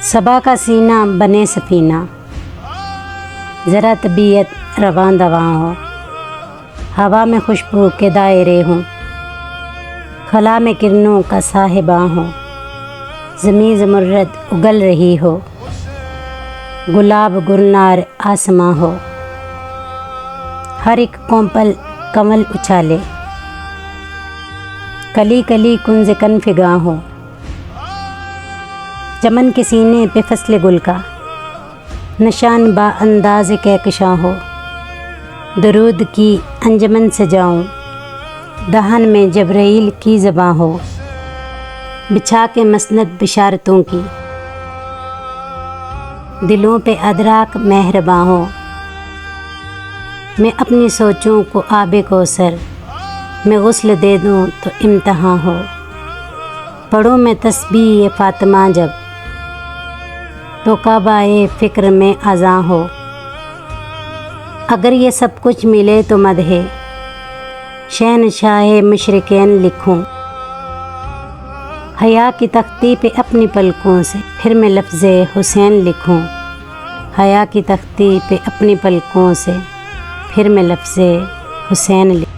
صبا کا سینہ بنے سفینہ، ذرا طبیعت رواں دواں ہو، ہوا میں خوشبو کے دائرے ہوں، خلا میں کرنوں کا صاحباں ہو، زمیں زمرد اگل رہی ہو، گلاب گلنار آسماں ہو، ہر ایک کونپل کنول اچھالے، کلی کلی کنز کن فگاں ہو، چمن کے سینے پہ فصل گل کا نشان با انداز کہکشاں ہو، درود کی انجمن سجاؤں، دہن میں جبرائیل کی زباں ہو، بچھا کے مسند بشارتوں کی، دلوں پہ ادراک مہرباں ہو، میں اپنی سوچوں کو آب کوثر میں غسل دے دوں تو امتحاں ہو، پڑھوں میں تسبیح فاطمہ جب تو کعبۂ فکر میں اذاں ہو، اگر یہ سب کچھ ملے تو مدح شہنشاہ مشرقین لکھوں، حیا کی تختی پہ اپنی پلکوں سے پھر میں لفظ حسین لکھوں، حیا کی تختی پہ اپنی پلکوں سے پھر میں لفظ حسین لکھوں۔